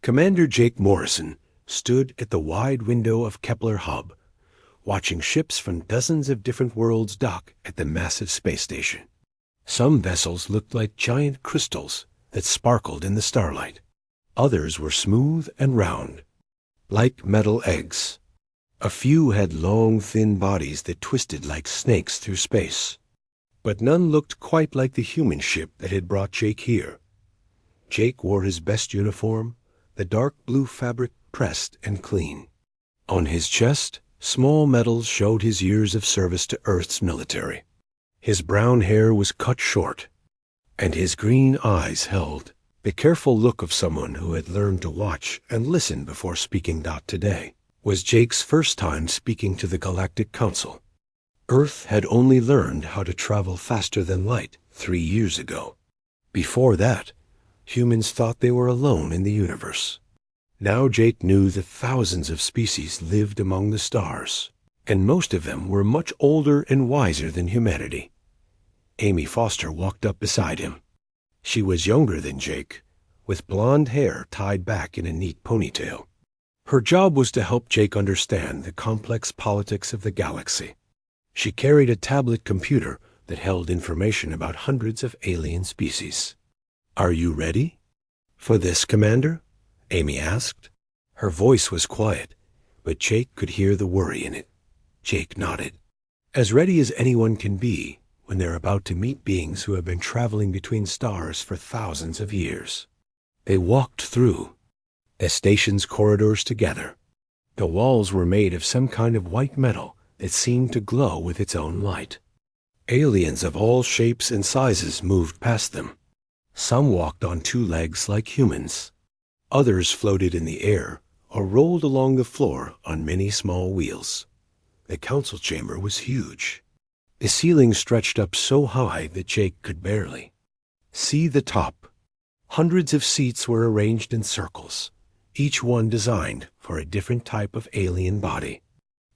Commander Jake Morrison stood at the wide window of Kepler Hub, watching ships from dozens of different worlds dock at the massive space station. Some vessels looked like giant crystals that sparkled in the starlight. Others were smooth and round, like metal eggs. A few had long, thin bodies that twisted like snakes through space. But none looked quite like the human ship that had brought Jake here. Jake wore his best uniform, the dark blue fabric pressed and clean. On his chest, small medals showed his years of service to Earth's military. His brown hair was cut short, and his green eyes held the careful look of someone who had learned to watch and listen before speaking. Today was Jake's first time speaking to the Galactic Council. Earth had only learned how to travel faster than light 3 years ago. Before that, humans thought they were alone in the universe. Now Jake knew that thousands of species lived among the stars, and most of them were much older and wiser than humanity. Amy Foster walked up beside him. She was younger than Jake, with blonde hair tied back in a neat ponytail. Her job was to help Jake understand the complex politics of the galaxy. She carried a tablet computer that held information about hundreds of alien species. "Are you ready for this, Commander?" Amy asked. Her voice was quiet, but Jake could hear the worry in it. Jake nodded. As ready as anyone can be when they're about to meet beings who have been traveling between stars for thousands of years. They walked through the station's corridors together. The walls were made of some kind of white metal that seemed to glow with its own light. Aliens of all shapes and sizes moved past them. Some walked on 2 legs like humans. Others floated in the air or rolled along the floor on many small wheels. The council chamber was huge. The ceiling stretched up so high that Jake could barely see the top. Hundreds of seats were arranged in circles, each one designed for a different type of alien body.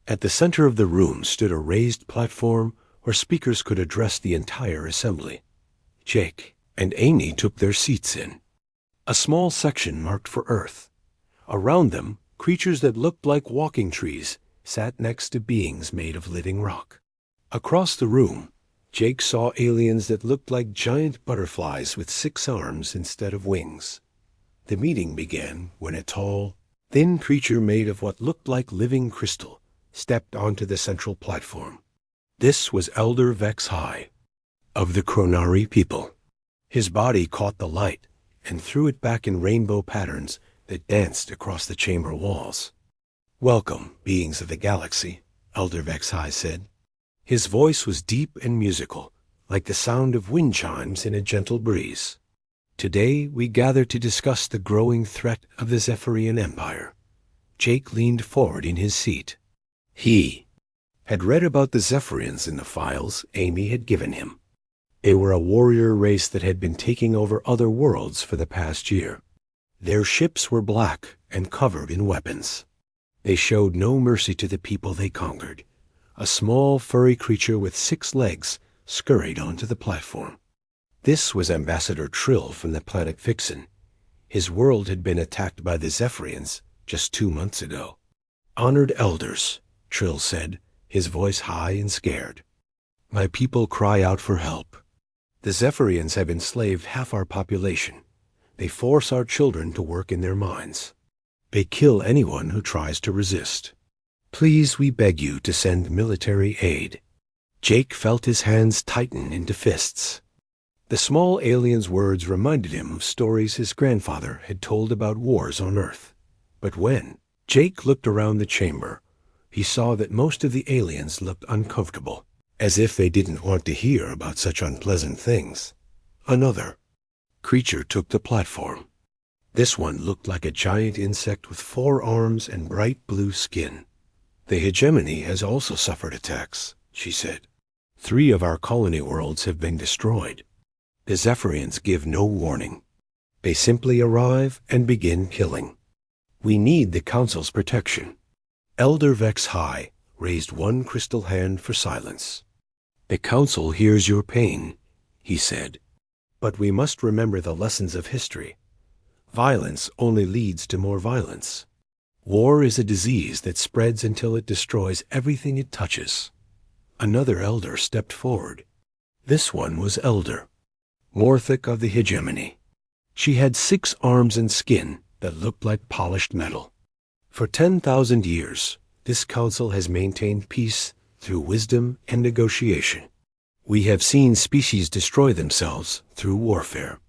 At the center of the room stood a raised platform where speakers could address the entire assembly. Jake and Amy took their seats in a small section marked for Earth. Around them, creatures that looked like walking trees sat next to beings made of living rock. Across the room, Jake saw aliens that looked like giant butterflies with 6 arms instead of wings. The meeting began when a tall, thin creature made of what looked like living crystal stepped onto the central platform. This was Elder Vex High, of the Chronari people. His body caught the light and threw it back in rainbow patterns that danced across the chamber walls. "Welcome, beings of the galaxy," Elder Vex High said. His voice was deep and musical, like the sound of wind chimes in a gentle breeze. "Today we gather to discuss the growing threat of the Zephyrian Empire." Jake leaned forward in his seat. He had read about the Zephyrians in the files Amy had given him. They were a warrior race that had been taking over other worlds for the past year. Their ships were black and covered in weapons. They showed no mercy to the people they conquered. A small furry creature with 6 legs scurried onto the platform. This was Ambassador Trill from the planet Vixen. His world had been attacked by the Zephyrians just 2 months ago. "Honored elders," Trill said, his voice high and scared. "My people cry out for help. The Zephyrians have enslaved half our population. They force our children to work in their mines. They kill anyone who tries to resist. Please, we beg you to send military aid." Jake felt his hands tighten into fists. The small alien's words reminded him of stories his grandfather had told about wars on Earth. But when Jake looked around the chamber, he saw that most of the aliens looked uncomfortable, as if they didn't want to hear about such unpleasant things. Another creature took the platform. This one looked like a giant insect with 4 arms and bright blue skin. "The hegemony has also suffered attacks," she said. 3 of our colony worlds have been destroyed. The Zephyrians give no warning. They simply arrive and begin killing. We need the Council's protection." Elder Vex High raised one crystal hand for silence. "The Council hears your pain," he said, "but we must remember the lessons of history. Violence only leads to more violence. War is a disease that spreads until it destroys everything it touches. Another elder stepped forward. This one was Elder Morthic of the Hegemony. She had 6 arms and skin that looked like polished metal. For 10,000 years, this council has maintained peace through wisdom and negotiation. We have seen species destroy themselves through warfare.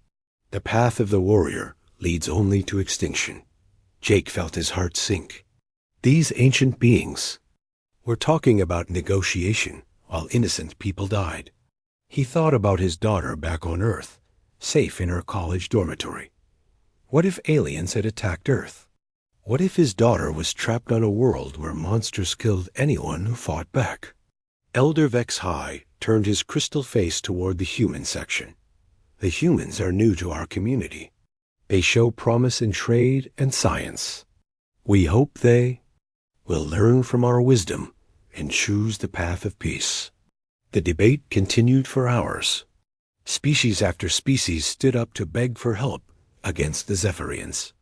The path of the warrior leads only to extinction. Jake felt his heart sink. These ancient beings were talking about negotiation while innocent people died. He thought about his daughter back on Earth, safe in her college dormitory. What if aliens had attacked Earth? What if his daughter was trapped on a world where monsters killed anyone who fought back? Elder HFY turned his crystal face toward the human section. The humans are new to our community. They show promise in trade and science. We hope they will learn from our wisdom and choose the path of peace. The debate continued for hours. Species after species stood up to beg for help against the Zephyrians.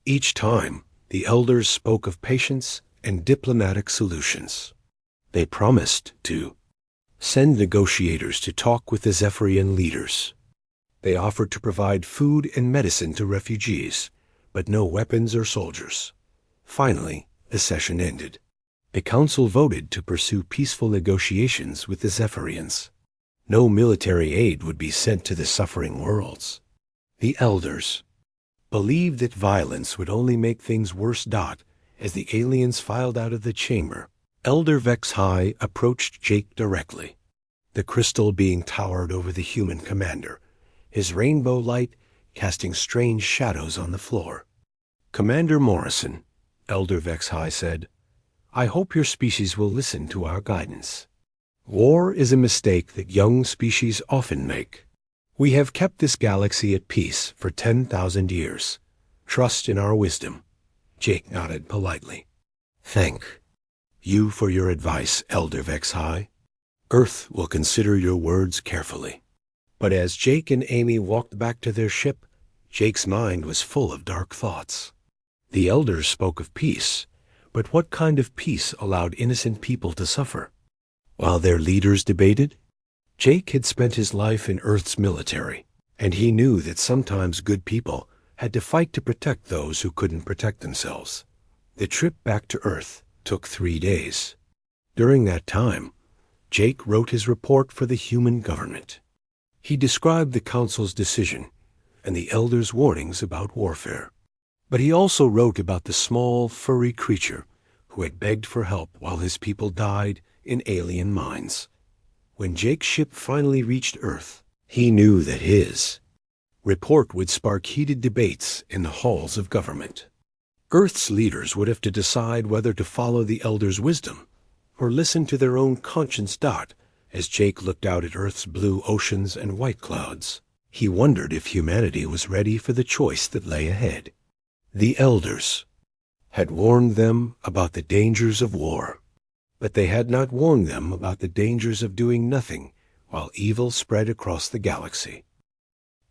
Each time, the elders spoke of patience and diplomatic solutions. They promised to send negotiators to talk with the Zephyrian leaders. They offered to provide food and medicine to refugees, but no weapons or soldiers. Finally, the session ended. The council voted to pursue peaceful negotiations with the Zephyrians. No military aid would be sent to the suffering worlds. The elders believed that violence would only make things worse. As the aliens filed out of the chamber, Elder HFY approached Jake directly. The crystal being towered over the human commander, his rainbow light casting strange shadows on the floor. "Commander Morrison," Elder HFY said, "I hope your species will listen to our guidance. War is a mistake that young species often make. We have kept this galaxy at peace for 10,000 years. Trust in our wisdom." Jake nodded politely. "Thank you for your advice, Elder HFY. Earth will consider your words carefully." But as Jake and Amy walked back to their ship, Jake's mind was full of dark thoughts. The elders spoke of peace, but what kind of peace allowed innocent people to suffer? While their leaders debated, Jake had spent his life in Earth's military, and he knew that sometimes good people had to fight to protect those who couldn't protect themselves. The trip back to Earth took 3 days. During that time, Jake wrote his report for the human government. He described the council's decision and the elders' warnings about warfare. But he also wrote about the small, furry creature who had begged for help while his people died in alien mines. When Jake's ship finally reached Earth, he knew that his report would spark heated debates in the halls of government. Earth's leaders would have to decide whether to follow the elders' wisdom or listen to their own conscience. As Jake looked out at Earth's blue oceans and white clouds, he wondered if humanity was ready for the choice that lay ahead. The elders had warned them about the dangers of war, but they had not warned them about the dangers of doing nothing while evil spread across the galaxy.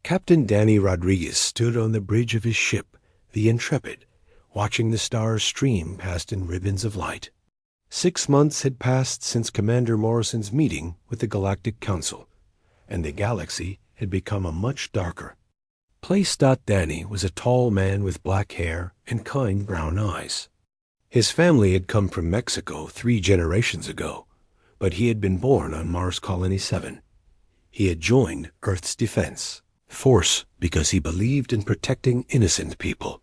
Captain Danny Rodriguez stood on the bridge of his ship, the Intrepid, watching the stars stream past in ribbons of light. 6 months had passed since Commander Morrison's meeting with the Galactic Council, and the galaxy had become a much darker place. Danny was a tall man with black hair and kind brown eyes. His family had come from Mexico 3 generations ago, but he had been born on Mars Colony 7. He had joined Earth's defense force because he believed in protecting innocent people.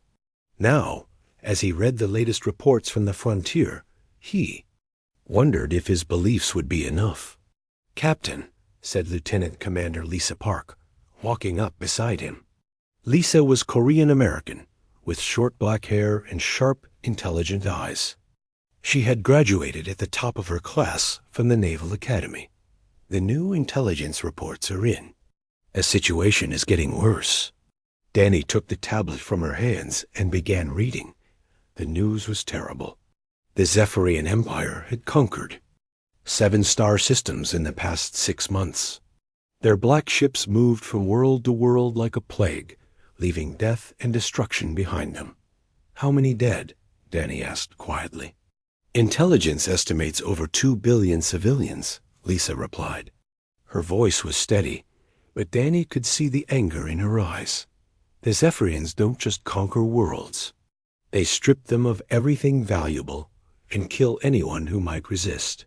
Now, as he read the latest reports from the frontier, he wondered if his beliefs would be enough. "Captain," said Lieutenant Commander Lisa Park, walking up beside him. Lisa was Korean-American, with short black hair and sharp, intelligent eyes. She had graduated at the top of her class from the Naval Academy. "The new intelligence reports are in. A situation is getting worse." Danny took the tablet from her hands and began reading. The news was terrible. The Zephyrian Empire had conquered 7 star systems in the past 6 months. Their black ships moved from world to world like a plague, leaving death and destruction behind them. How many dead? Danny asked quietly. Intelligence estimates over 2 billion civilians, Lisa replied. Her voice was steady, but Danny could see the anger in her eyes. The Zephyrians don't just conquer worlds. They strip them of everything valuable and kill anyone who might resist.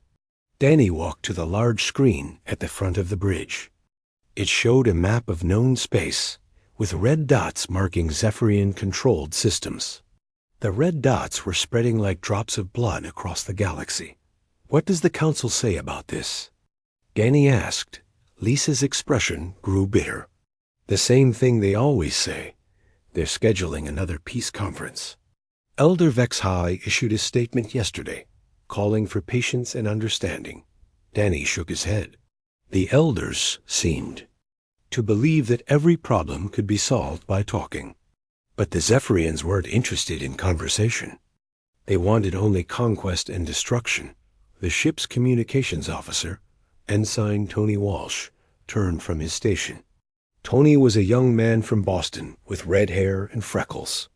Danny walked to the large screen at the front of the bridge. It showed a map of known space, with red dots marking Zephyrian-controlled systems. The red dots were spreading like drops of blood across the galaxy. What does the Council say about this? Danny asked. Lisa's expression grew bitter. The same thing they always say. They're scheduling another peace conference. Elder Vexhai issued a statement yesterday, calling for patience and understanding. Danny shook his head. The elders seemed to believe that every problem could be solved by talking. But the Zephyrians weren't interested in conversation. They wanted only conquest and destruction. The ship's communications officer, Ensign Tony Walsh, turned from his station. Tony was a young man from Boston with red hair and freckles.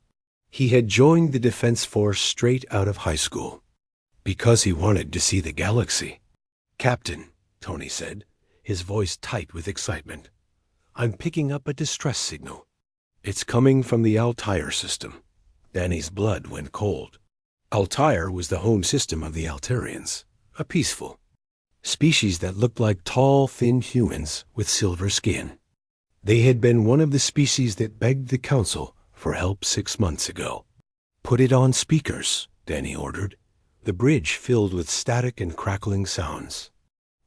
He had joined the Defense Force straight out of high school, because he wanted to see the galaxy. Captain, Tony said, his voice tight with excitement, I'm picking up a distress signal. It's coming from the Altair system. Danny's blood went cold. Altair was the home system of the Altarians, a peaceful species that looked like tall, thin humans with silver skin. They had been one of the species that begged the Council for help 6 months ago. Put it on speakers, Danny ordered. The bridge filled with static and crackling sounds.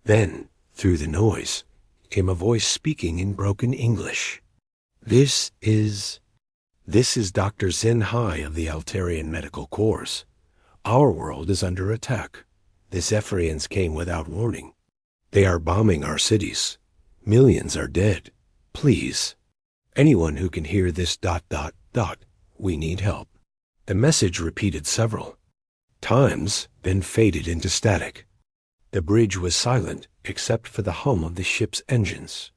Then, through the noise, came a voice speaking in broken English. This is Dr. Zen Hai of the Altarian Medical Corps. Our world is under attack. The Zephyrians came without warning. They are bombing our cities. Millions are dead. Please, anyone who can hear this ... we need help. The message repeated several times, then faded into static. The bridge was silent except for the hum of the ship's engines.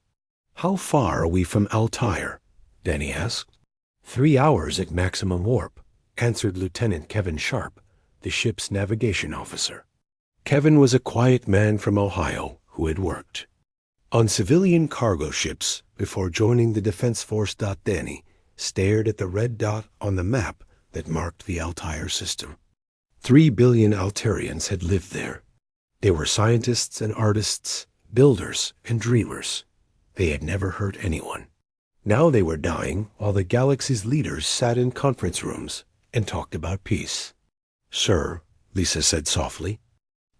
How far are we from Altair? Danny asked. 3 hours at maximum warp, answered Lieutenant Kevin Sharp, the ship's navigation officer. Kevin was a quiet man from Ohio who had worked on civilian cargo ships before joining the Defense Force. Danny stared at the red dot on the map that marked the Altair system. 3 billion Altarians had lived there. They were scientists and artists, builders and dreamers. They had never hurt anyone. Now they were dying while the galaxy's leaders sat in conference rooms and talked about peace. Sir, Lisa said softly,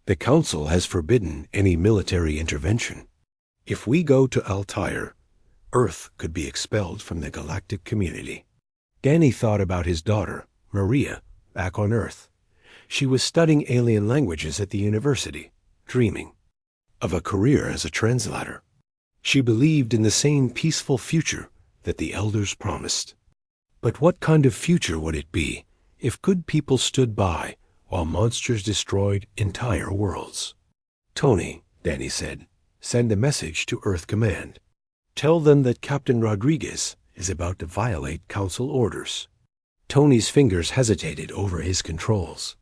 the Council has forbidden any military intervention. If we go to Altair, Earth could be expelled from the galactic community. Danny thought about his daughter, Maria, back on Earth. She was studying alien languages at the university, dreaming of a career as a translator. She believed in the same peaceful future that the elders promised. But what kind of future would it be if good people stood by while monsters destroyed entire worlds? Tony, Danny said, send a message to Earth Command. Tell them that Captain Rodriguez is about to violate Council orders. Tony's fingers hesitated over his controls.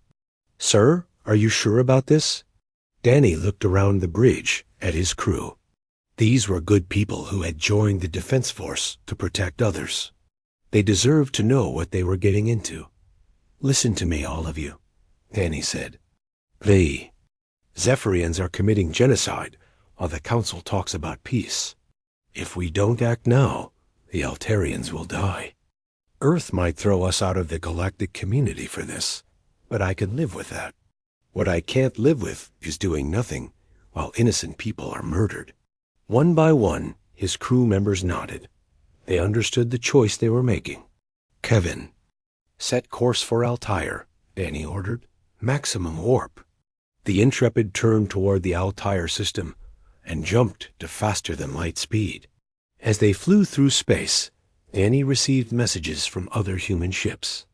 Sir, are you sure about this? Danny looked around the bridge at his crew. These were good people who had joined the Defense Force to protect others. They deserved to know what they were getting into. Listen to me, all of you, Danny said. The Zephyrians are committing genocide while the Council talks about peace. If we don't act now, the Altarians will die. Earth might throw us out of the galactic community for this, but I can live with that. What I can't live with is doing nothing while innocent people are murdered. One by one, his crew members nodded. They understood the choice they were making. Kevin, set course for Altair, Danny ordered. Maximum warp. The Intrepid turned toward the Altair system and jumped to faster than light speed. As they flew through space, Danny received messages from other human ships.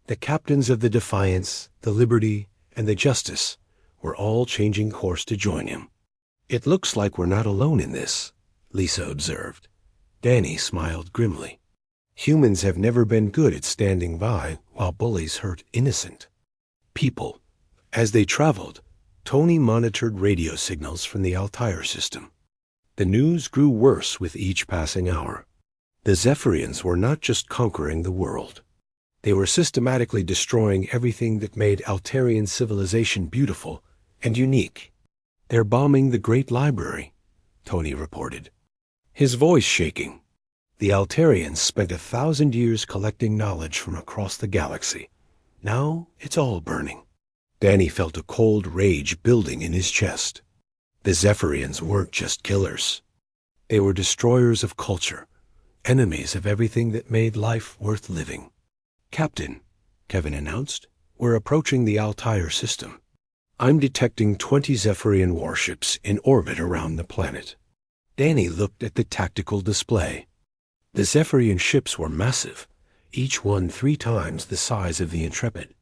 The captains of the Defiance, the Liberty, and the Justice were all changing course to join him. It looks like we're not alone in this, Lisa observed. Danny smiled grimly. Humans have never been good at standing by while bullies hurt innocent people. As they traveled, Tony monitored radio signals from the Altair system. The news grew worse with each passing hour. The Zephyrians were not just conquering the world. They were systematically destroying everything that made Altarian civilization beautiful and unique. "They're bombing the Great Library," Tony reported, his voice shaking. The Altarians spent 1,000 years collecting knowledge from across the galaxy. Now it's all burning. Danny felt a cold rage building in his chest. The Zephyrians weren't just killers. They were destroyers of culture, enemies of everything that made life worth living. "Captain," Kevin announced, "we're approaching the Altair system. I'm detecting 20 Zephyrian warships in orbit around the planet." Danny looked at the tactical display. The Zephyrian ships were massive, each one 3 times the size of the Intrepid.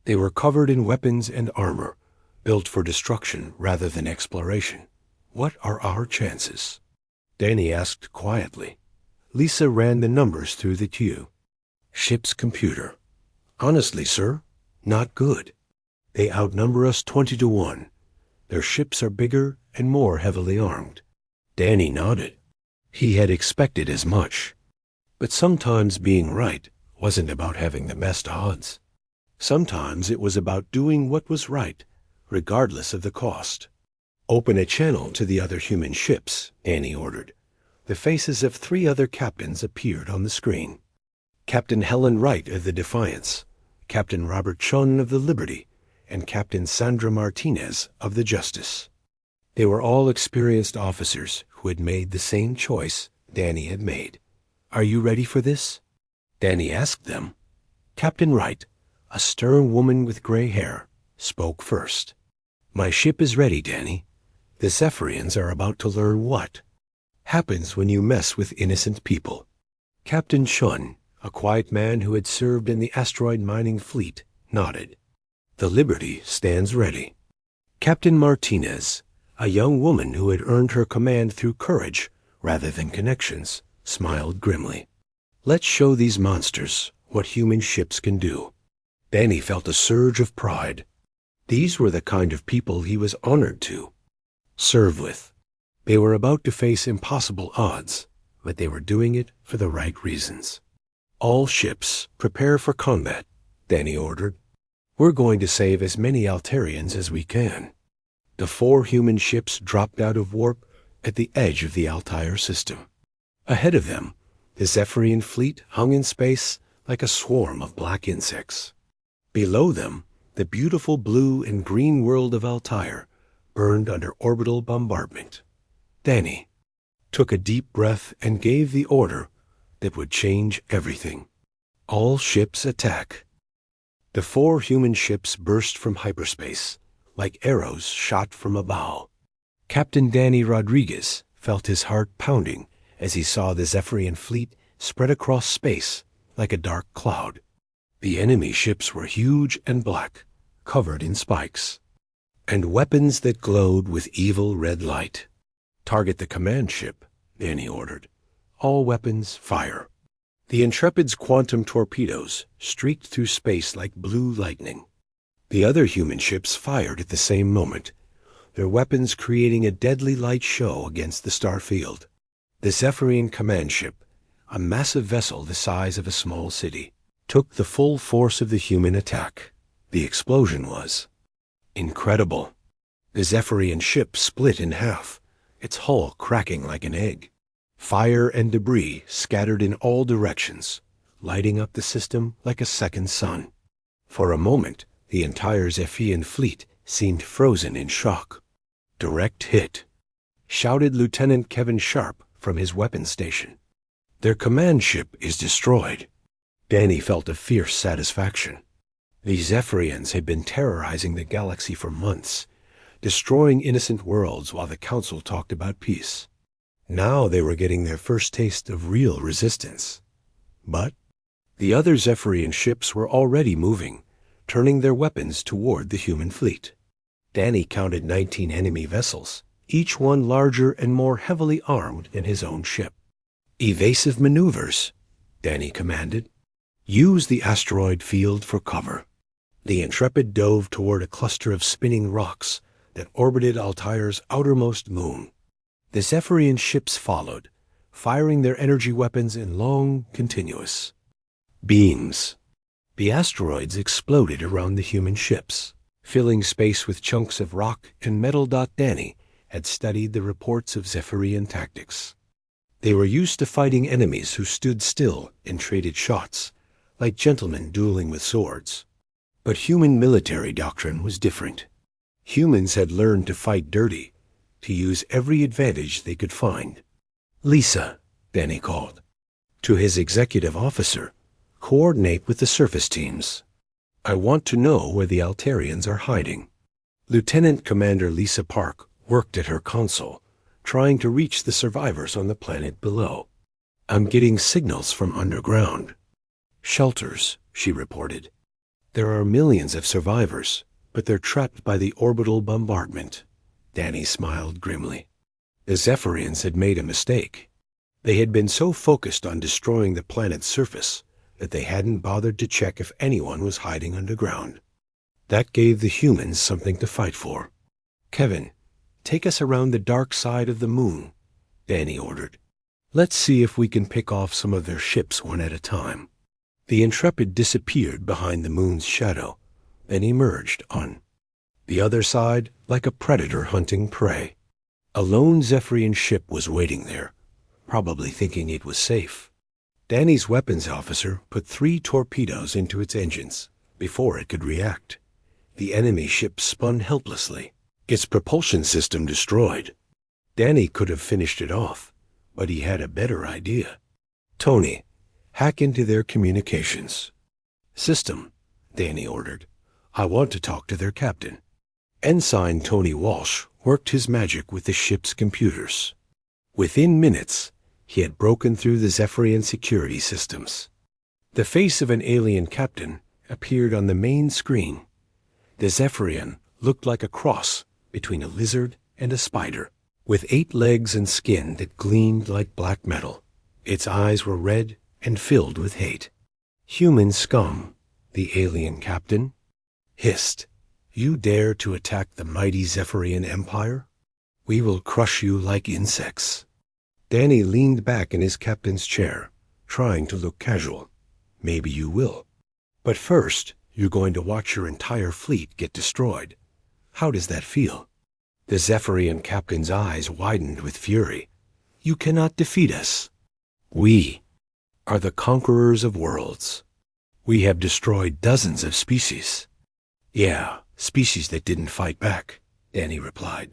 They were covered in weapons and armor, built for destruction rather than exploration. "What are our chances?" Danny asked quietly. Lisa ran the numbers through the queue. "Ship's computer. Honestly, sir, not good. They outnumber us 20 to 1. Their ships are bigger and more heavily armed." Danny nodded. He had expected as much. But sometimes being right wasn't about having the best odds. Sometimes it was about doing what was right, regardless of the cost. "Open a channel to the other human ships," Danny ordered. The faces of 3 other captains appeared on the screen. Captain Helen Wright of the Defiance, Captain Robert Chun of the Liberty, and Captain Sandra Martinez of the Justice. They were all experienced officers who had made the same choice Danny had made. "Are you ready for this?" Danny asked them. Captain Wright, a stern woman with gray hair, spoke first. "My ship is ready, Danny. The Zephyrians are about to learn what happens when you mess with innocent people." Captain Chun, a quiet man who had served in the asteroid mining fleet, nodded. "The Liberty stands ready." Captain Martinez, a young woman who had earned her command through courage rather than connections, smiled grimly. "Let's show these monsters what human ships can do." Danny felt a surge of pride. These were the kind of people he was honored to serve with. They were about to face impossible odds, but they were doing it for the right reasons. "All ships, prepare for combat," Danny ordered. "We're going to save as many Altarians as we can." The 4 human ships dropped out of warp at the edge of the Altair system. Ahead of them, the Zephyrian fleet hung in space like a swarm of black insects. Below them, the beautiful blue and green world of Altair burned under orbital bombardment. Danny took a deep breath and gave the order that would change everything. "All ships attack." The 4 human ships burst from hyperspace, like arrows shot from a bow. Captain Danny Rodriguez felt his heart pounding as he saw the Zephyrian fleet spread across space like a dark cloud. The enemy ships were huge and black, covered in spikes, and weapons that glowed with evil red light. "Target the command ship," Danny ordered. "All weapons, fire." The Intrepid's quantum torpedoes streaked through space like blue lightning. The other human ships fired at the same moment, their weapons creating a deadly light show against the star field. The Zephyrian command ship, a massive vessel the size of a small city, took the full force of the human attack. The explosion was incredible. The Zephyrian ship split in half, its hull cracking like an egg. Fire and debris scattered in all directions, lighting up the system like a second sun. For a moment, the entire Zephyrian fleet seemed frozen in shock. "Direct hit," shouted Lieutenant Kevin Sharp from his weapons station. "Their command ship is destroyed." Danny felt a fierce satisfaction. The Zephyrians had been terrorizing the galaxy for months, destroying innocent worlds while the Council talked about peace. Now they were getting their first taste of real resistance. But the other Zephyrian ships were already moving, turning their weapons toward the human fleet. Danny counted 19 enemy vessels, each one larger and more heavily armed than his own ship. "Evasive maneuvers," Danny commanded. Use the asteroid field for cover. The Intrepid dove toward a cluster of spinning rocks that orbited Altair's outermost moon. The Zephyrian ships followed, firing their energy weapons in long, continuous beams. The asteroids exploded around the human ships, filling space with chunks of rock and metal. Danny had studied the reports of Zephyrian tactics. They were used to fighting enemies who stood still and traded shots, like gentlemen dueling with swords. But human military doctrine was different. Humans had learned to fight dirty, to use every advantage they could find. "Lisa," Danny called. To his executive officer, "Coordinate with the surface teams. I want to know where the Altarians are hiding." Lieutenant Commander Lisa Park worked at her console, trying to reach the survivors on the planet below. "I'm getting signals from underground shelters," she reported. "There are millions of survivors, but they're trapped by the orbital bombardment." Danny smiled grimly. The Zephyrians had made a mistake. They had been so focused on destroying the planet's surface that they hadn't bothered to check if anyone was hiding underground. That gave the humans something to fight for. "Kevin, take us around the dark side of the moon," Danny ordered. "Let's see if we can pick off some of their ships one at a time." The Intrepid disappeared behind the moon's shadow, then emerged on the other side like a predator hunting prey. A lone Zephyrian ship was waiting there, probably thinking it was safe. Danny's weapons officer put 3 torpedoes into its engines before it could react. The enemy ship spun helplessly, its propulsion system destroyed. Danny could have finished it off, but he had a better idea. "Tony, hack into their communications system," Danny ordered. "I want to talk to their captain." Ensign Tony Walsh worked his magic with the ship's computers. Within minutes, he had broken through the Zephyrian security systems. The face of an alien captain appeared on the main screen. The Zephyrian looked like a cross between a lizard and a spider, with 8 legs and skin that gleamed like black metal. Its eyes were red and filled with hate. "Human scum," the alien captain hissed. "You dare to attack the mighty Zephyrian Empire? We will crush you like insects." Danny leaned back in his captain's chair, trying to look casual. "Maybe you will. But first, you're going to watch your entire fleet get destroyed. How does that feel?" The Zephyrian captain's eyes widened with fury. "You cannot defeat us. We are the conquerors of worlds. We have destroyed dozens of species." "Yeah, species that didn't fight back," Danny replied.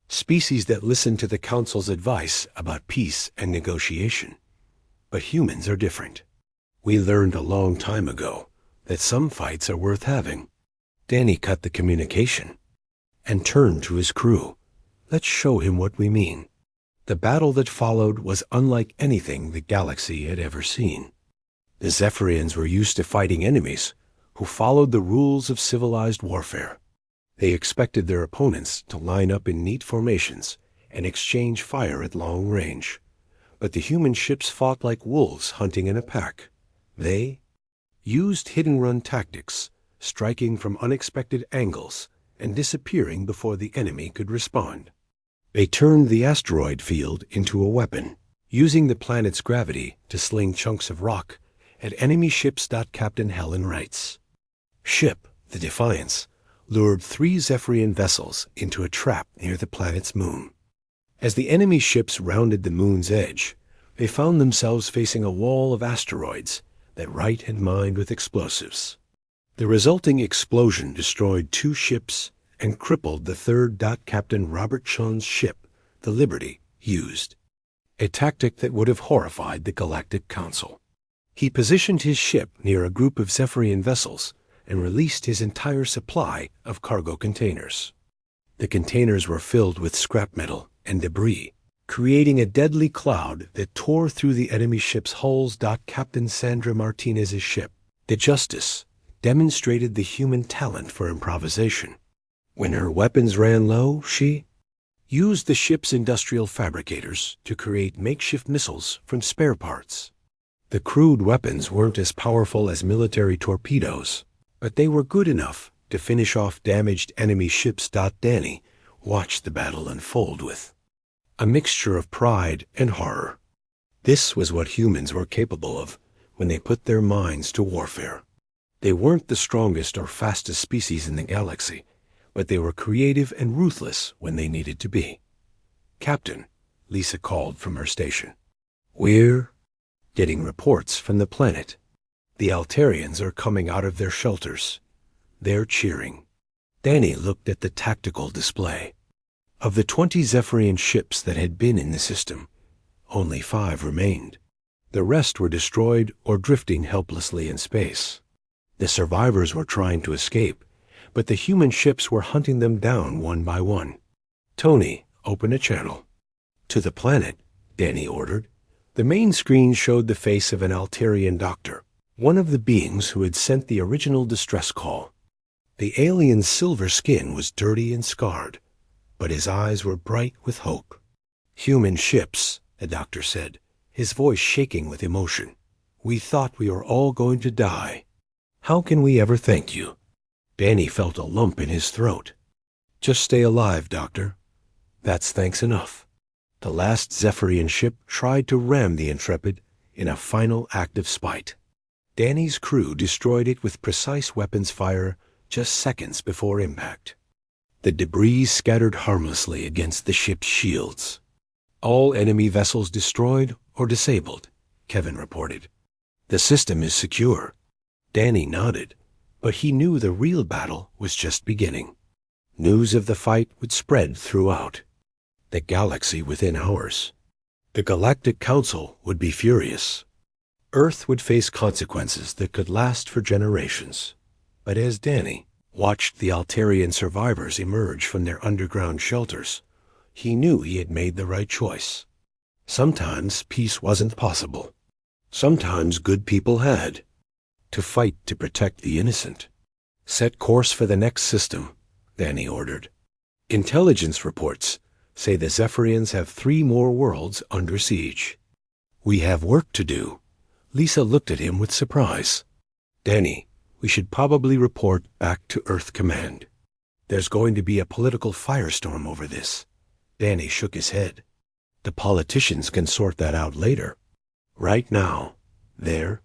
"Species that listened to the Council's advice about peace and negotiation. But humans are different. We learned a long time ago that some fights are worth having." Danny cut the communication and turned to his crew. "Let's show him what we mean." The battle that followed was unlike anything the galaxy had ever seen. The Zephyrians were used to fighting enemies who followed the rules of civilized warfare. They expected their opponents to line up in neat formations and exchange fire at long range. But the human ships fought like wolves hunting in a pack. They used hit-and-run tactics, striking from unexpected angles and disappearing before the enemy could respond. They turned the asteroid field into a weapon, using the planet's gravity to sling chunks of rock at enemy ships. Captain Helen writes. Ship, the Defiance, lured 3 Zephyrian vessels into a trap near the planet's moon. As the enemy ships rounded the moon's edge, they found themselves facing a wall of asteroids that Wright had mined with explosives. The resulting explosion destroyed 2 ships and crippled the third. Captain Robert Chun's ship, the Liberty, used, a tactic that would have horrified the Galactic Council. He positioned his ship near a group of Zephyrian vessels and released his entire supply of cargo containers. The containers were filled with scrap metal and debris, creating a deadly cloud that tore through the enemy ship's hulls. Captain Sandra Martinez's ship, the Justice, demonstrated the human talent for improvisation. When her weapons ran low, she used the ship's industrial fabricators to create makeshift missiles from spare parts. The crude weapons weren't as powerful as military torpedoes, but they were good enough to finish off damaged enemy ships. Danny watched the battle unfold with a mixture of pride and horror. This was what humans were capable of when they put their minds to warfare. They weren't the strongest or fastest species in the galaxy, but they were creative and ruthless when they needed to be. "Captain," Lisa called from her station. "We're getting reports from the planet. The Altarians are coming out of their shelters. They're cheering." Danny looked at the tactical display. Of the 20 Zephyrian ships that had been in the system, only 5 remained. The rest were destroyed or drifting helplessly in space. The survivors were trying to escape, but the human ships were hunting them down one by one. "Tony, open a channel." "To the planet," Danny ordered. The main screen showed the face of an Altarian doctor, one of the beings who had sent the original distress call. The alien's silver skin was dirty and scarred, but his eyes were bright with hope. "Human ships," the doctor said, his voice shaking with emotion. "We thought we were all going to die. How can we ever thank you?" Danny felt a lump in his throat. "Just stay alive, Doctor. That's thanks enough." The last Zephyrian ship tried to ram the Intrepid in a final act of spite. Danny's crew destroyed it with precise weapons fire just seconds before impact. The debris scattered harmlessly against the ship's shields. "All enemy vessels destroyed or disabled," Kevin reported. "The system is secure." Danny nodded, but he knew the real battle was just beginning. News of the fight would spread throughout the galaxy within hours. The Galactic Council would be furious. Earth would face consequences that could last for generations. But as Danny watched the Altarian survivors emerge from their underground shelters, he knew he had made the right choice. Sometimes peace wasn't possible. Sometimes good people had to fight to protect the innocent. "Set course for the next system," Danny ordered. "Intelligence reports say the Zephyrians have 3 more worlds under siege." "We have work to do." Lisa looked at him with surprise. "Danny, we should probably report back to Earth Command. There's going to be a political firestorm over this." Danny shook his head. "The politicians can sort that out later. Right now, there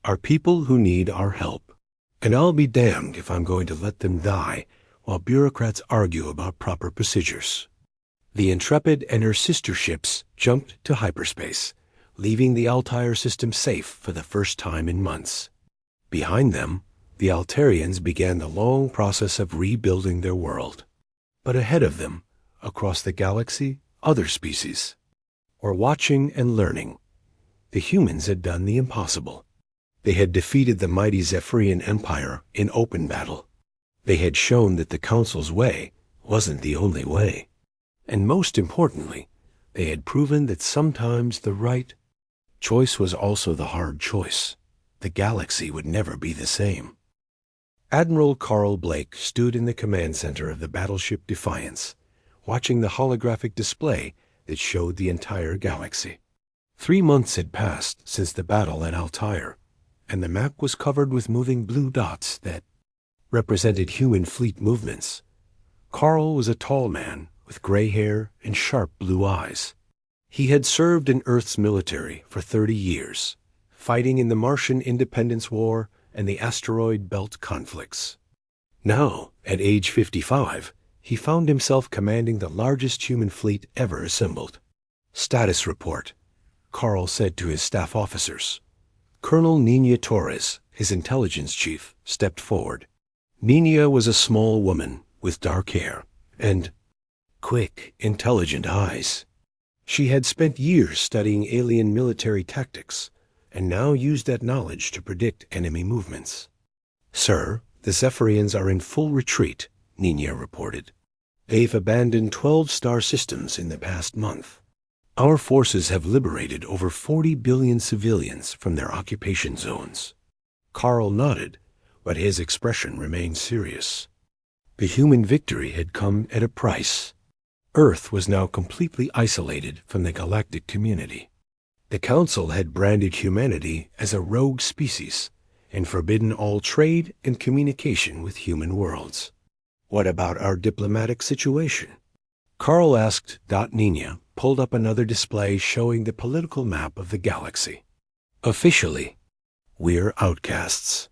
are people who need our help, and I'll be damned if I'm going to let them die while bureaucrats argue about proper procedures." The Intrepid and her sister ships jumped to hyperspace, leaving the Altair system safe for the first time in months. Behind them, the Altarians began the long process of rebuilding their world. But ahead of them, across the galaxy, other species were watching and learning. The humans had done the impossible. They had defeated the mighty Zephyrian Empire in open battle. They had shown that the Council's way wasn't the only way. And most importantly, they had proven that sometimes the right choice was also the hard choice. The galaxy would never be the same. Admiral Carl Blake stood in the command center of the battleship Defiance, watching the holographic display that showed the entire galaxy. 3 months had passed since the battle at Altair, and the map was covered with moving blue dots that represented human fleet movements. Carl was a tall man with gray hair and sharp blue eyes. He had served in Earth's military for 30 years, fighting in the Martian Independence War and the asteroid belt conflicts. Now, at age 55, he found himself commanding the largest human fleet ever assembled. "Status report," Carl said to his staff officers. Colonel Nina Torres, his intelligence chief, stepped forward. Nina was a small woman with dark hair and quick, intelligent eyes. She had spent years studying alien military tactics and now used that knowledge to predict enemy movements. "Sir, the Zephyrians are in full retreat," Nina reported. "They've abandoned 12 star systems in the past month. Our forces have liberated over 40 billion civilians from their occupation zones." Carl nodded, but his expression remained serious. The human victory had come at a price. Earth was now completely isolated from the galactic community. The Council had branded humanity as a rogue species and forbidden all trade and communication with human worlds. What about our diplomatic situation? Carl asked. Nina pulled up another display showing the political map of the galaxy. Officially, we're outcasts.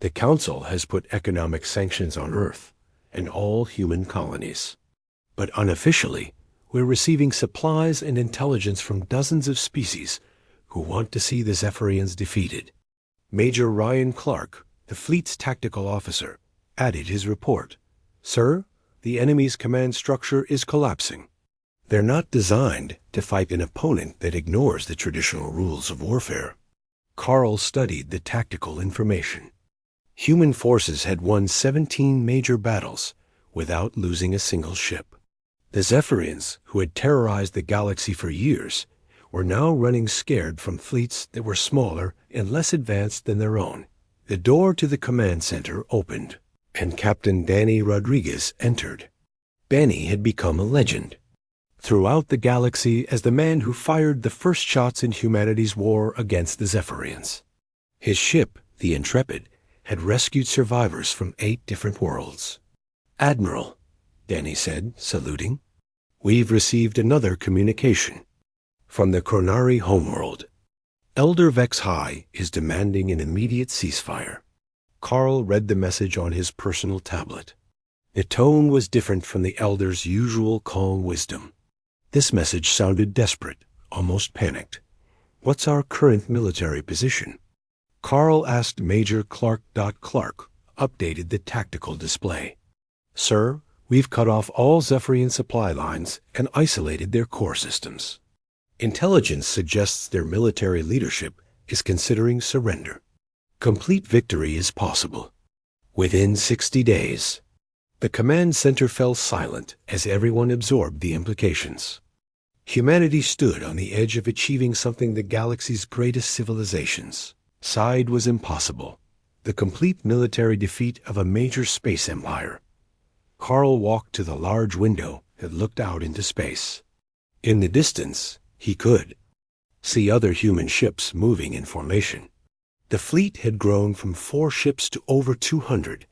The Council has put economic sanctions on Earth and all human colonies. But unofficially, we're receiving supplies and intelligence from dozens of species who want to see the Zephyrians defeated. Major Ryan Clark, the fleet's tactical officer, added his report. Sir, the enemy's command structure is collapsing. They're not designed to fight an opponent that ignores the traditional rules of warfare. Carl studied the tactical information. Human forces had won 17 major battles without losing a single ship. The Zephyrians, who had terrorized the galaxy for years, were now running scared from fleets that were smaller and less advanced than their own. The door to the command center opened, and Captain Danny Rodriguez entered. Danny had become a legend throughout the galaxy as the man who fired the first shots in humanity's war against the Zephyrians. His ship, the Intrepid, had rescued survivors from 8 different worlds. Admiral, Danny said, saluting, we've received another communication from the Chronari homeworld. Elder Vex High is demanding an immediate ceasefire. Carl read the message on his personal tablet. The tone was different from the Elder's usual calm wisdom. This message sounded desperate, almost panicked. What's our current military position? Carl asked Major Clark. Clark updated the tactical display. Sir, we've cut off all Zephyrian supply lines and isolated their core systems. Intelligence suggests their military leadership is considering surrender. Complete victory is possible. Within 60 days. The command center fell silent as everyone absorbed the implications. Humanity stood on the edge of achieving something the galaxy's greatest civilizations sighed was impossible: the complete military defeat of a major space empire. Carl walked to the large window that looked out into space. In the distance, he could see other human ships moving in formation. The fleet had grown from 4 ships to over 200,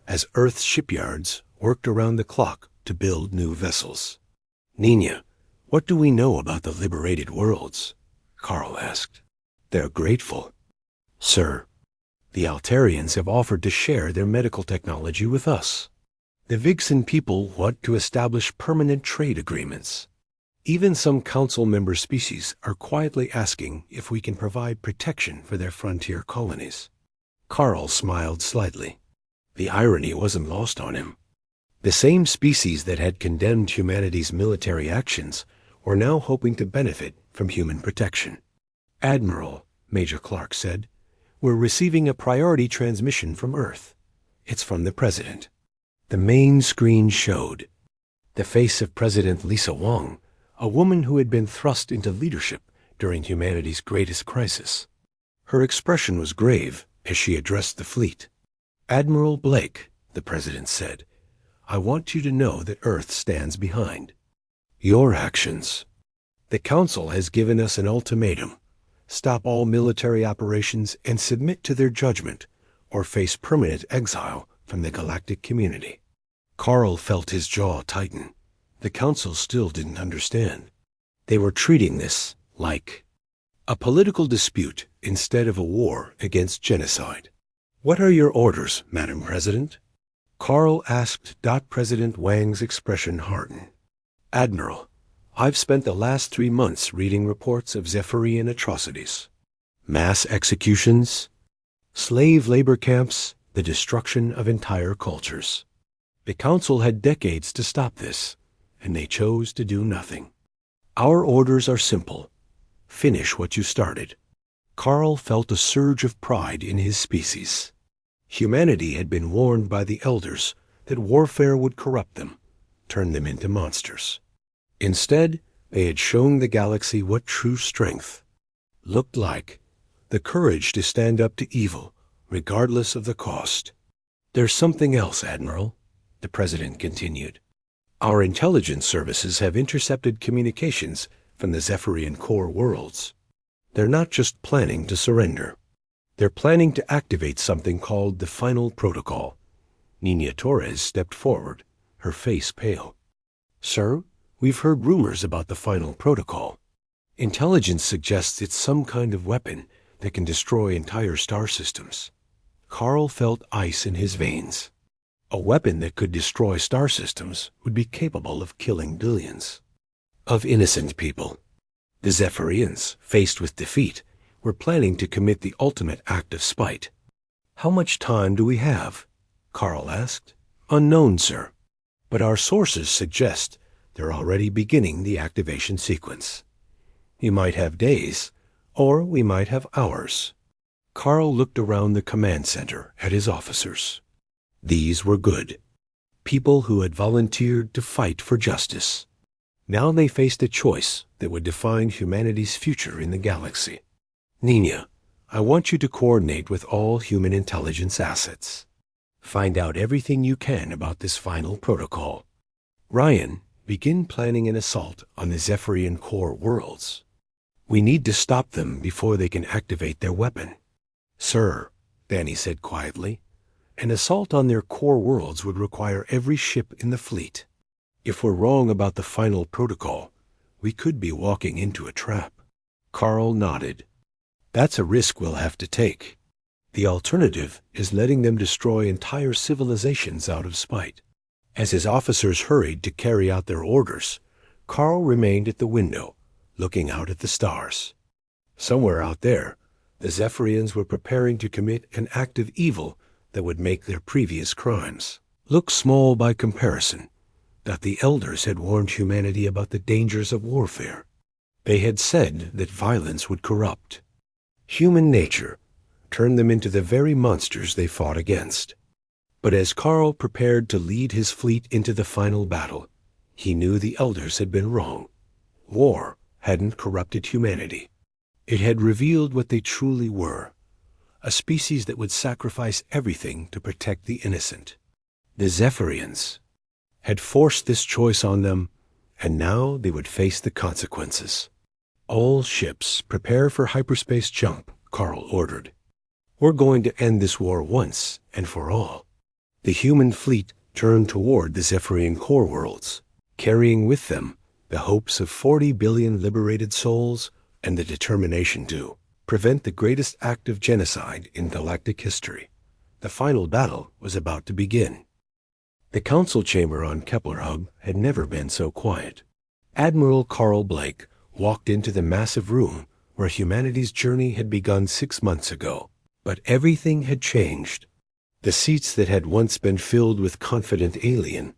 as Earth's shipyards worked around the clock to build new vessels. Nina, what do we know about the liberated worlds? Carl asked. They're grateful. Sir, the Altarians have offered to share their medical technology with us. The Vixen people want to establish permanent trade agreements. Even some council member species are quietly asking if we can provide protection for their frontier colonies. Carl smiled slightly. The irony wasn't lost on him. The same species that had condemned humanity's military actions were now hoping to benefit from human protection. Admiral, Major Clark said, we're receiving a priority transmission from Earth. It's from the President. The main screen showed the face of President Lisa Wong, a woman who had been thrust into leadership during humanity's greatest crisis. Her expression was grave as she addressed the fleet. Admiral Blake, the President said, I want you to know that Earth stands behind your actions. The Council has given us an ultimatum: stop all military operations and submit to their judgment, or face permanent exile from the galactic community. Carl felt his jaw tighten. The Council still didn't understand. They were treating this like a political dispute instead of a war against genocide. What are your orders, Madam President? Carl asked. President Wang's expression hardened. Admiral, I've spent the last 3 months reading reports of Zephyrian atrocities. Mass executions, slave labor camps, the destruction of entire cultures. The Council had decades to stop this, and they chose to do nothing. Our orders are simple. Finish what you started. Carl felt a surge of pride in his species. Humanity had been warned by the elders that warfare would corrupt them, turn them into monsters. Instead, they had shown the galaxy what true strength looked like: the courage to stand up to evil, regardless of the cost. There's something else, Admiral, the President continued. Our intelligence services have intercepted communications from the Zephyrian core worlds. They're not just planning to surrender. They're planning to activate something called the Final Protocol. Nina Torres stepped forward, her face pale. Sir, we've heard rumors about the Final Protocol. Intelligence suggests it's some kind of weapon that can destroy entire star systems. Carl felt ice in his veins. A weapon that could destroy star systems would be capable of killing billions of innocent people. The Zephyrians, faced with defeat, were planning to commit the ultimate act of spite. How much time do we have? Carl asked. Unknown, sir. But our sources suggest they're already beginning the activation sequence. You might have days, or we might have hours. Carl looked around the command center at his officers. These were good. People who had volunteered to fight for justice. Now they faced a choice that would define humanity's future in the galaxy. Nina, I want you to coordinate with all human intelligence assets. Find out everything you can about this final protocol. Ryan, begin planning an assault on the Zephyrian core worlds. We need to stop them before they can activate their weapon. Sir, Danny said quietly, an assault on their core worlds would require every ship in the fleet. If we're wrong about the final protocol, we could be walking into a trap. Carl nodded. That's a risk we'll have to take. The alternative is letting them destroy entire civilizations out of spite. As his officers hurried to carry out their orders, Carl remained at the window, looking out at the stars. Somewhere out there, the Zephyrians were preparing to commit an act of evil that would make their previous crimes look small by comparison, that the elders had warned humanity about the dangers of warfare. They had said that violence would corrupt human nature, turn them into the very monsters they fought against. But as Carl prepared to lead his fleet into the final battle, he knew the elders had been wrong. War hadn't corrupted humanity. It had revealed what they truly were, a species that would sacrifice everything to protect the innocent. The Zephyrians had forced this choice on them, and now they would face the consequences. All ships prepare for hyperspace jump, Carl ordered. We're going to end this war once and for all. The human fleet turned toward the Zephyrian core worlds, carrying with them the hopes of 40 billion liberated souls and the determination to prevent the greatest act of genocide in galactic history. The final battle was about to begin. The council chamber on Kepler Hub had never been so quiet. Admiral Carl Blake walked into the massive room where humanity's journey had begun 6 months ago. But everything had changed. The seats that had once been filled with confident alien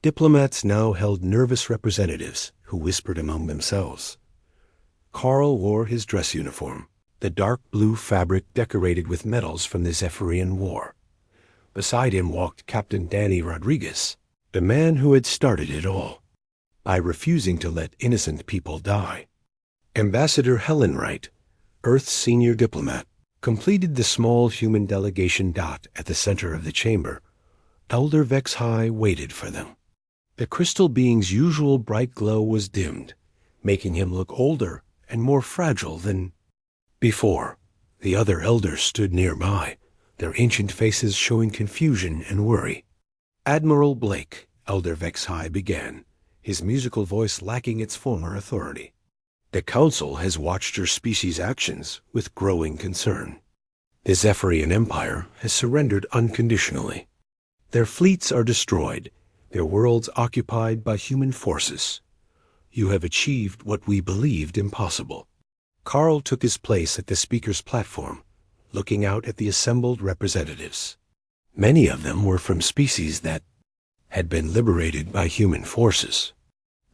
diplomats now held nervous representatives who whispered among themselves. Carl wore his dress uniform, the dark blue fabric decorated with medals from the Zephyrian War. Beside him walked Captain Danny Rodriguez, the man who had started it all, by refusing to let innocent people die. Ambassador Helen Wright, Earth's senior diplomat, completed the small human delegation dot at the center of the chamber. Elder HFY waited for them. The crystal being's usual bright glow was dimmed, making him look older and more fragile than before. The other elders stood nearby, their ancient faces showing confusion and worry. Admiral Blake, Elder HFY began, his musical voice lacking its former authority. The Council has watched your species' actions with growing concern. The Zephyrian Empire has surrendered unconditionally. Their fleets are destroyed, their worlds occupied by human forces. You have achieved what we believed impossible. Carl took his place at the speaker's platform, looking out at the assembled representatives. Many of them were from species that had been liberated by human forces.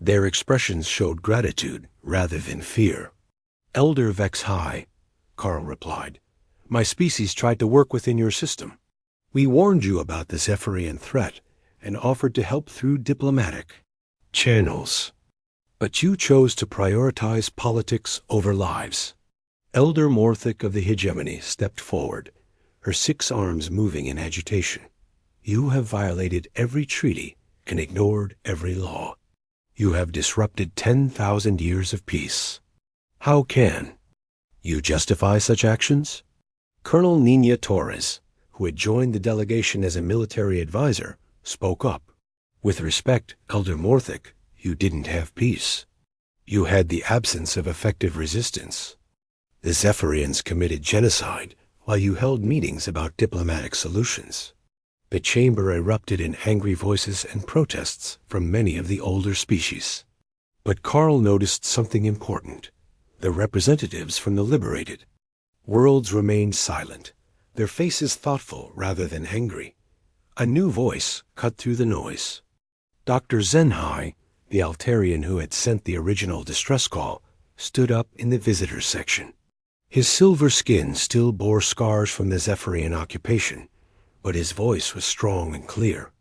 Their expressions showed gratitude rather than fear. Elder HFY, Carl replied, my species tried to work within your system. We warned you about the Zephyrian threat and offered to help through diplomatic channels. But you chose to prioritize politics over lives. Elder Morthic of the Hegemony stepped forward, her 6 arms moving in agitation. You have violated every treaty and ignored every law. You have disrupted 10,000 years of peace. How can You justify such actions? Colonel Nina Torres, who had joined the delegation as a military advisor, spoke up. With respect, Elder Morthic, you didn't have peace. You had the absence of effective resistance. The Zephyrians committed genocide while you held meetings about diplomatic solutions. The chamber erupted in angry voices and protests from many of the older species. But Carl noticed something important. The representatives from the liberated worlds remained silent, their faces thoughtful rather than angry. A new voice cut through the noise. Dr. Zenhai, the Altarian who had sent the original distress call, stood up in the visitors section. His silver skin still bore scars from the Zephyrian occupation, but his voice was strong and clear.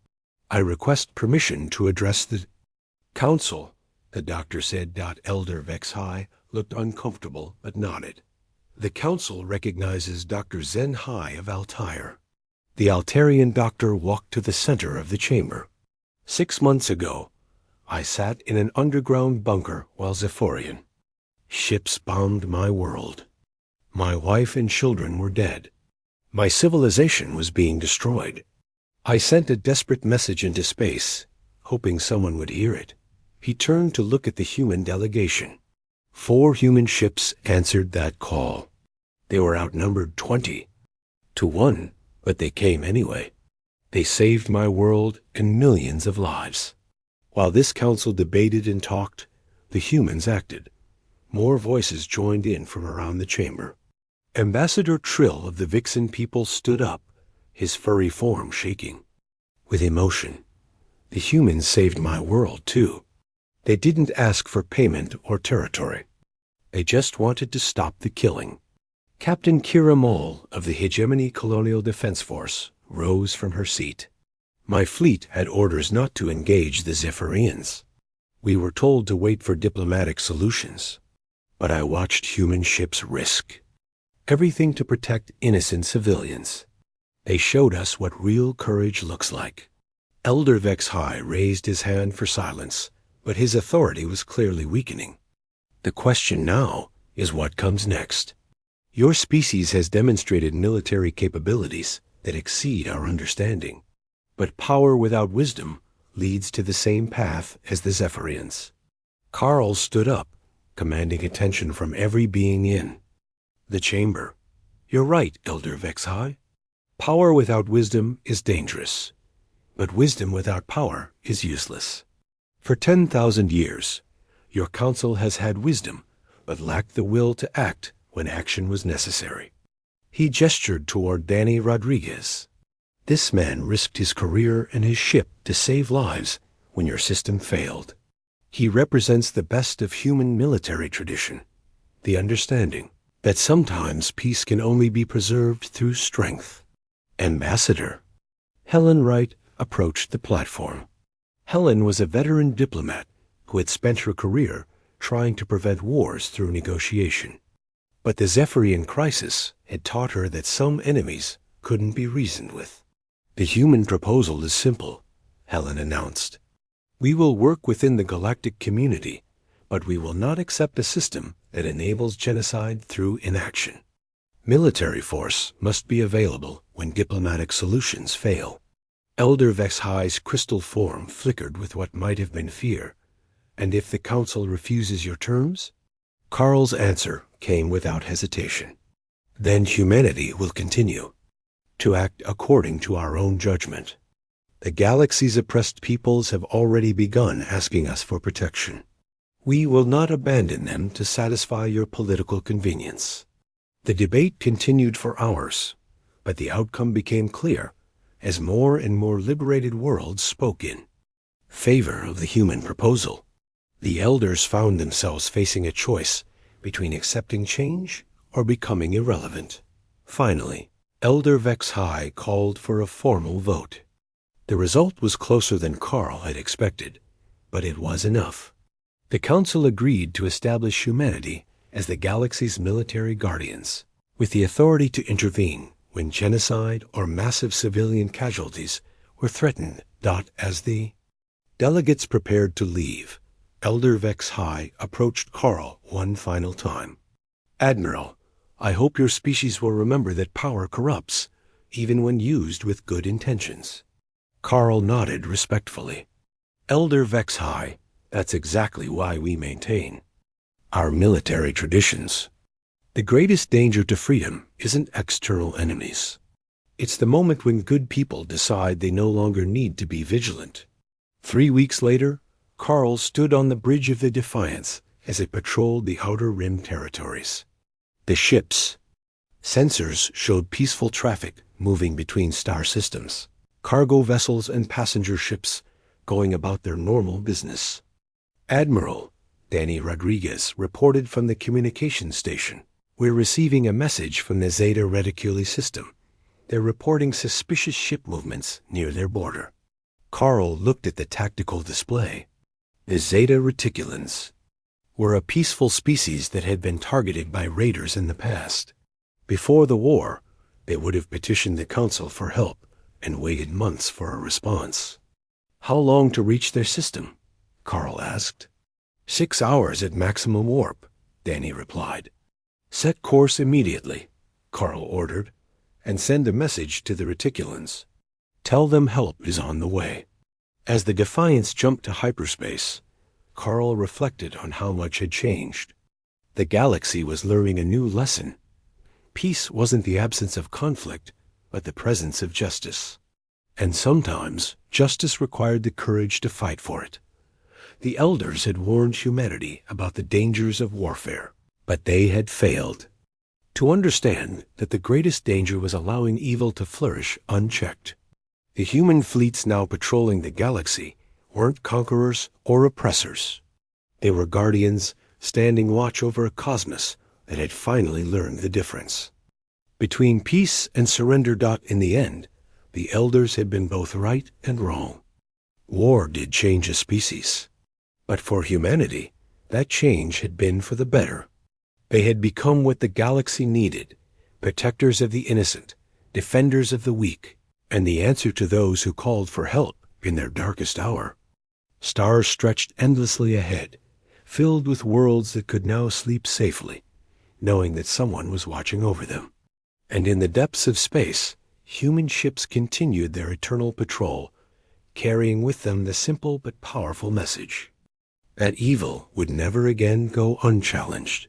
I request permission to address the council, the doctor said. Elder Vexhai looked uncomfortable but nodded. The council recognizes Dr. Zenhai of Altair. The Altarian doctor walked to the center of the chamber. 6 months ago, I sat in an underground bunker while Zephyrian. Ships bombed my world. My wife and children were dead. My civilization was being destroyed. I sent a desperate message into space, hoping someone would hear it. He turned to look at the human delegation. 4 human ships answered that call. They were outnumbered 20 to 1, but they came anyway. They saved my world and millions of lives. While this council debated and talked, the humans acted. More voices joined in from around the chamber. Ambassador Trill of the Vixen people stood up, his furry form shaking. With emotion, the humans saved my world, too. They didn't ask for payment or territory. They just wanted to stop the killing. Captain Kira Mole of the Hegemony Colonial Defense Force rose from her seat. My fleet had orders not to engage the Zephyrians. We were told to wait for diplomatic solutions. But I watched human ships risk everything to protect innocent civilians. They showed us what real courage looks like. Elder Vexhai raised his hand for silence, but his authority was clearly weakening. The question now is what comes next. Your species has demonstrated military capabilities that exceed our understanding. But power without wisdom leads to the same path as the Zephyrians. Carl stood up, commanding attention from every being in the chamber. You're right, Elder Vexhai. Power without wisdom is dangerous, but wisdom without power is useless. For 10,000 years, your council has had wisdom, but lacked the will to act when action was necessary. He gestured toward Danny Rodriguez. This man risked his career and his ship to save lives when your system failed. He represents the best of human military tradition, the understanding that sometimes peace can only be preserved through strength. Ambassador. Helen Wright approached the platform. Helen was a veteran diplomat who had spent her career trying to prevent wars through negotiation. But the Zephyrian crisis had taught her that some enemies couldn't be reasoned with. The human proposal is simple, Helen announced. We will work within the galactic community, but we will not accept a system that enables genocide through inaction. Military force must be available when diplomatic solutions fail. Elder Vexhai's crystal form flickered with what might have been fear. And if the council refuses your terms? Carl's answer came without hesitation. Then humanity will continue to act according to our own judgment. The galaxy's oppressed peoples have already begun asking us for protection. We will not abandon them to satisfy your political convenience. The debate continued for hours, but the outcome became clear as more and more liberated worlds spoke in favor of the human proposal. The elders found themselves facing a choice between accepting change or becoming irrelevant. Finally, Elder Vexhai called for a formal vote. The result was closer than Carl had expected, but it was enough. The council agreed to establish humanity as the galaxy's military guardians, with the authority to intervene when genocide or massive civilian casualties were threatened. As the delegates prepared to leave, Elder Vexhai approached Carl one final time. Admiral, I hope your species will remember that power corrupts, even when used with good intentions. Carl nodded respectfully. Elder Vex High, that's exactly why we maintain our military traditions. The greatest danger to freedom isn't external enemies. It's the moment when good people decide they no longer need to be vigilant. 3 weeks later, Carl stood on the bridge of the Defiance as it patrolled the Outer Rim territories. The ship's sensors showed peaceful traffic moving between star systems, cargo vessels and passenger ships going about their normal business. Admiral Danny Rodriguez reported from the communications station. We're receiving a message from the Zeta Reticuli system. They're reporting suspicious ship movements near their border. Carl looked at the tactical display. The Zeta Reticulans were a peaceful species that had been targeted by raiders in the past. Before the war, they would have petitioned the Council for help and waited months for a response. How long to reach their system? Carl asked. 6 hours at maximum warp, Danny replied. Set course immediately, Carl ordered, and send a message to the Reticulans. Tell them help is on the way. As the Defiance jumped to hyperspace, Carl reflected on how much had changed. The galaxy was learning a new lesson. Peace wasn't the absence of conflict, but the presence of justice. And sometimes justice required the courage to fight for it. The elders had warned humanity about the dangers of warfare, but they had failed to understand that the greatest danger was allowing evil to flourish unchecked. The human fleets now patrolling the galaxy weren't conquerors or oppressors. They were guardians standing watch over a cosmos that had finally learned the difference between peace and surrender. In the end, the elders had been both right and wrong. War did change a species, but for humanity, that change had been for the better. They had become what the galaxy needed, protectors of the innocent, defenders of the weak, and the answer to those who called for help in their darkest hour. Stars stretched endlessly ahead, filled with worlds that could now sleep safely, knowing that someone was watching over them. And in the depths of space, human ships continued their eternal patrol, carrying with them the simple but powerful message that evil would never again go unchallenged.